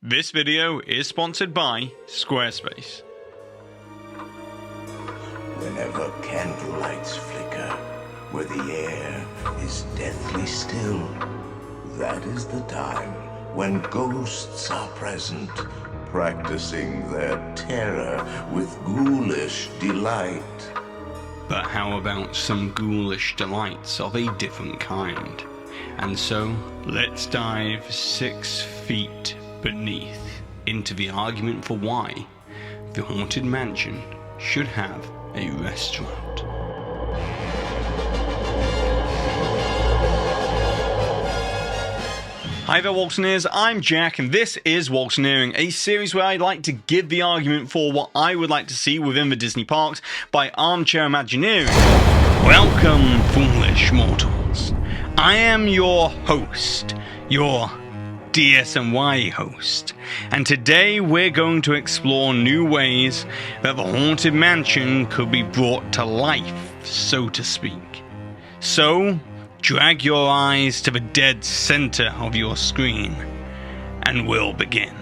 This video is sponsored by Squarespace. Whenever candlelights flicker, where the air is deathly still, that is the time when ghosts are present, practicing their terror with ghoulish delight. But how about some ghoulish delights of a different kind? And so, let's dive 6 feet beneath into the argument for why the Haunted Mansion should have a restaurant. Hi there, Waltineers, I'm Jack, and this is Waltineering, a series where I like to give the argument for what I would like to see within the Disney parks by armchair Imagineering. Welcome, foolish mortals. I am your host, your DSNY host, and today we're going to explore new ways that the Haunted Mansion could be brought to life, so to speak. So, drag your eyes to the dead center of your screen, and we'll begin.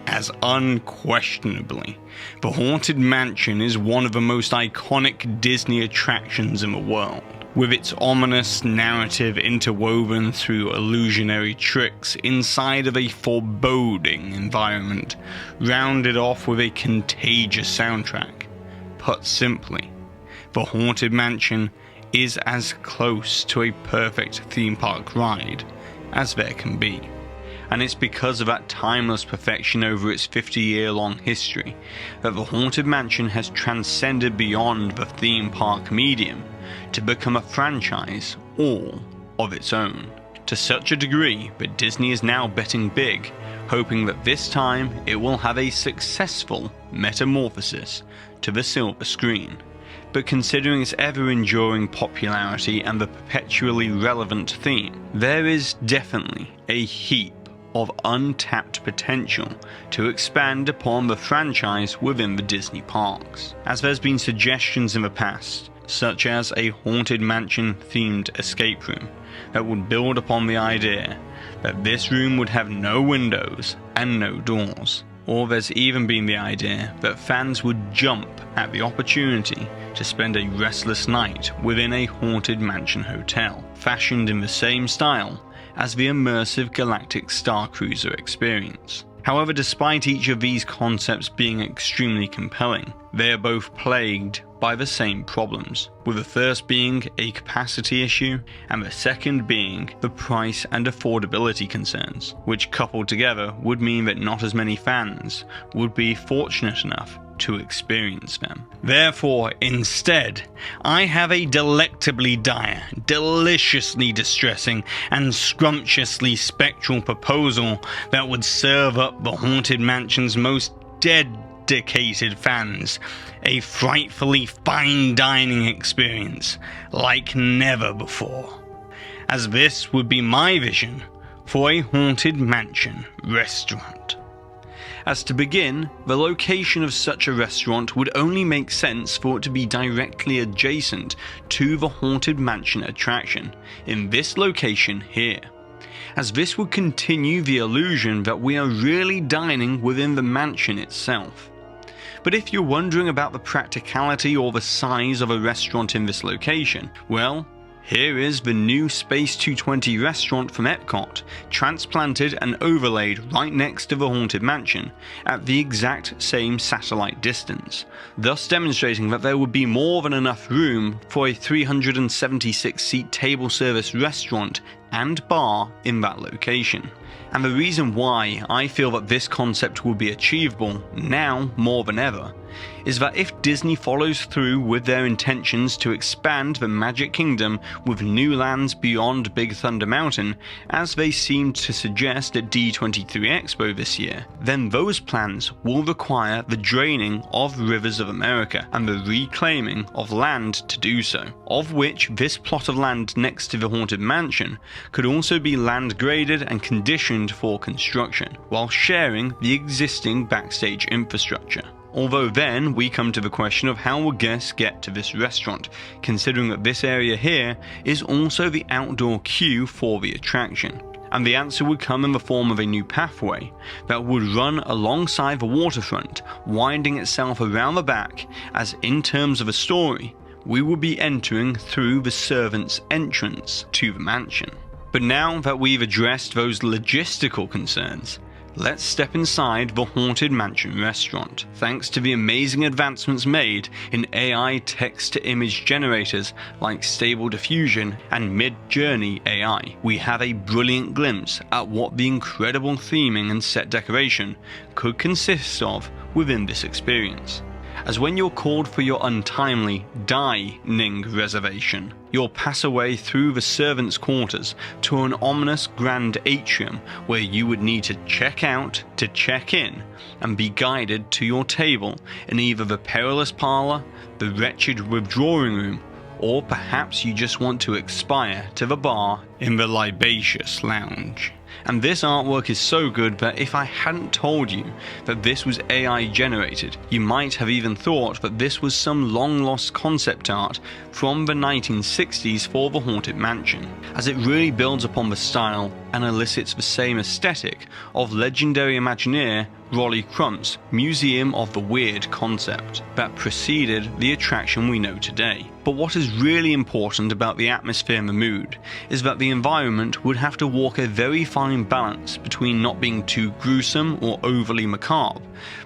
As unquestionably, the Haunted Mansion is one of the most iconic Disney attractions in the world, with its ominous narrative interwoven through illusionary tricks inside of a foreboding environment, rounded off with a contagious soundtrack. Put simply, the Haunted Mansion is as close to a perfect theme park ride as there can be. And it's because of that timeless perfection over its 50-year-long history that the Haunted Mansion has transcended beyond the theme park medium to become a franchise all of its own. To such a degree that Disney is now betting big, hoping that this time it will have a successful metamorphosis to the silver screen. But considering its ever-enduring popularity and the perpetually relevant theme, there is definitely a heap of untapped potential to expand upon the franchise within the Disney parks. As there's been suggestions in the past, such as a Haunted Mansion themed escape room that would build upon the idea that this room would have no windows and no doors. Or there's even been the idea that fans would jump at the opportunity to spend a restless night within a Haunted Mansion hotel, fashioned in the same style as the immersive Galactic Star Cruiser experience. However, despite each of these concepts being extremely compelling, they are both plagued by the same problems, with the first being a capacity issue and the second being the price and affordability concerns, which coupled together would mean that not as many fans would be fortunate enough to experience them. Therefore, instead, I have a delectably dire, deliciously distressing, and scrumptiously spectral proposal that would serve up the Haunted Mansion's most dedicated fans a frightfully fine dining experience like never before, as this would be my vision for a Haunted Mansion restaurant. As to begin, the location of such a restaurant would only make sense for it to be directly adjacent to the Haunted Mansion attraction, in this location here, as this would continue the illusion that we are really dining within the mansion itself. But if you're wondering about the practicality or the size of a restaurant in this location, well, here is the new Space 220 restaurant from Epcot, transplanted and overlaid right next to the Haunted Mansion at the exact same satellite distance, thus demonstrating that there would be more than enough room for a 376-seat table service restaurant and bar in that location. And the reason why I feel that this concept will be achievable now more than ever is that if Disney follows through with their intentions to expand the Magic Kingdom with new lands beyond Big Thunder Mountain, as they seemed to suggest at D23 Expo this year, then those plans will require the draining of rivers of America and the reclaiming of land to do so, of which this plot of land next to the Haunted Mansion could also be land graded and conditioned for construction, while sharing the existing backstage infrastructure. Although then we come to the question of how will guests get to this restaurant, considering that this area here is also the outdoor queue for the attraction. And the answer would come in the form of a new pathway that would run alongside the waterfront, winding itself around the back, as in terms of a story, we would be entering through the servants' entrance to the mansion. But now that we've addressed those logistical concerns, let's step inside the Haunted Mansion restaurant. Thanks to the amazing advancements made in AI text-to-image generators like Stable Diffusion and Mid-Journey AI, we have a brilliant glimpse at what the incredible theming and set decoration could consist of within this experience. As when you're called for your untimely dining reservation, you'll pass away through the servants' quarters to an ominous grand atrium where you would need to check out to check in and be guided to your table in either the perilous parlor, the wretched withdrawing room, or perhaps you just want to expire to the bar in the libacious lounge. And this artwork is so good that if I hadn't told you that this was AI generated, you might have even thought that this was some long lost concept art from the 1960s for the Haunted Mansion, as it really builds upon the style and elicits the same aesthetic of legendary Imagineer Rolly Crump's Museum of the Weird concept that preceded the attraction we know today. But what is really important about the atmosphere and the mood is that the environment would have to walk a very fine balance between not being too gruesome or overly macabre,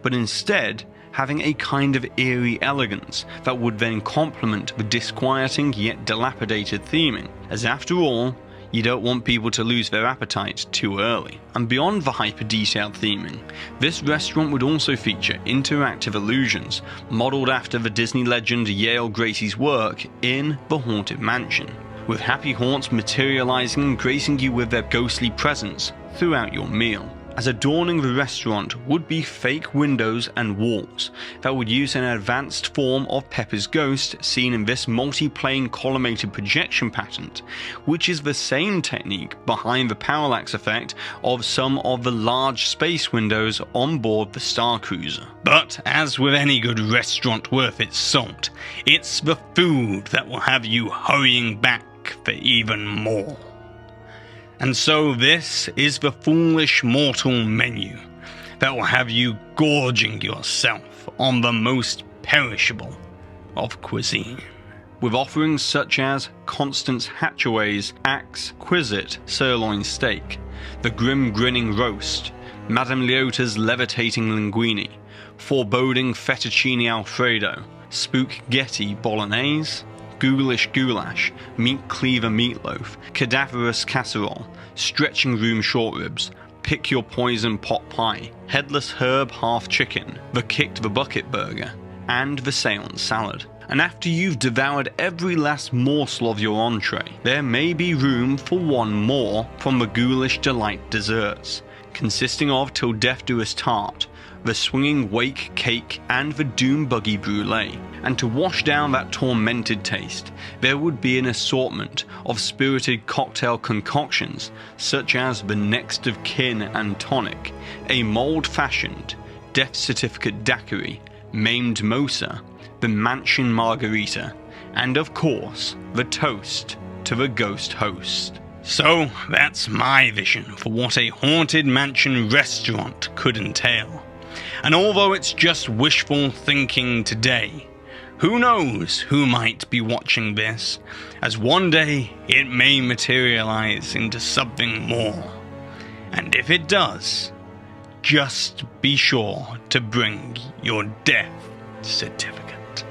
but instead having a kind of eerie elegance that would then complement the disquieting yet dilapidated theming, as after all, you don't want people to lose their appetite too early. And beyond the hyper-detailed theming, this restaurant would also feature interactive illusions modelled after the Disney legend Yale Gracie's work in The Haunted Mansion, with happy haunts materialising and gracing you with their ghostly presence throughout your meal. As adorning the restaurant would be fake windows and walls that would use an advanced form of Pepper's Ghost seen in this multi-plane collimated projection pattern, which is the same technique behind the parallax effect of some of the large space windows on board the Star Cruiser. But as with any good restaurant worth its salt, it's the food that will have you hurrying back for even more. And so this is the foolish mortal menu that will have you gorging yourself on the most perishable of cuisine, with offerings such as Constance Hatchaway's exquisite sirloin steak, the grim grinning roast, Madame Leota's levitating linguine, foreboding fettuccine alfredo, spaghetti bolognese, ghoulish goulash, meat cleaver meatloaf, cadaverous casserole, stretching room short ribs, pick your poison pot pie, headless herb half chicken, the kicked the bucket burger, and the seance salad. And after you've devoured every last morsel of your entree, there may be room for one more from the ghoulish delight desserts, consisting of Till Death Do Us Tart, the swinging wake cake, and the doom buggy brulee. And to wash down that tormented taste, there would be an assortment of spirited cocktail concoctions such as the next of kin and tonic, a mold-fashioned death certificate daiquiri, maimed mosa, the mansion margarita, and of course the toast to the ghost host. So that's my vision for what a Haunted Mansion restaurant could entail. And although it's just wishful thinking today, who knows who might be watching this, as one day it may materialize into something more. And if it does, just be sure to bring your death certificate.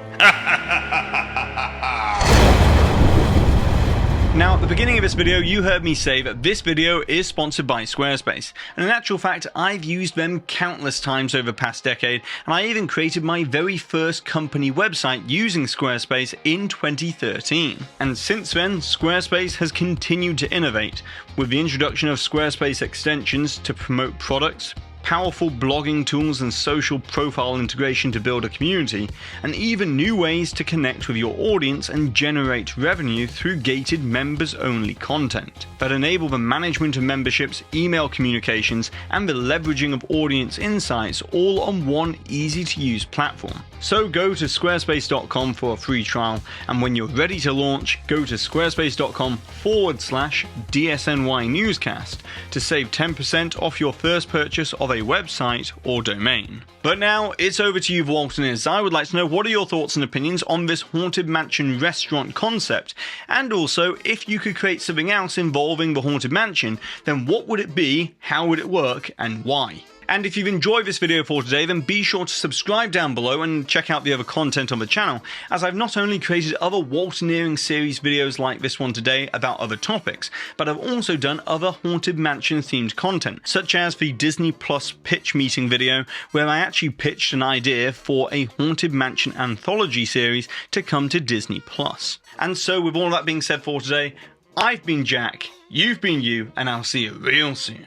Now, at the beginning of this video, you heard me say that this video is sponsored by Squarespace, and in actual fact, I've used them countless times over the past decade, and I even created my very first company website using Squarespace in 2013. And since then, Squarespace has continued to innovate, with the introduction of Squarespace extensions to promote products, powerful blogging tools and social profile integration to build a community, and even new ways to connect with your audience and generate revenue through gated members-only content that enable the management of memberships, email communications, and the leveraging of audience insights all on one easy-to-use platform. So go to squarespace.com for a free trial, and when you're ready to launch, go to squarespace.com/DSNY Newscast to save 10% off your first purchase of a website or domain. But now it's over to you, Waltineers. I would like to know, what are your thoughts and opinions on this Haunted Mansion restaurant concept? And also, if you could create something else involving the Haunted Mansion, then what would it be, how would it work, and why? And if you've enjoyed this video for today, then be sure to subscribe down below and check out the other content on the channel, as I've not only created other Waltineering series videos like this one today about other topics, but I've also done other Haunted Mansion themed content, such as the Disney Plus pitch meeting video, where I actually pitched an idea for a Haunted Mansion anthology series to come to Disney Plus. And so with all that being said for today, I've been Jack, you've been you, and I'll see you real soon.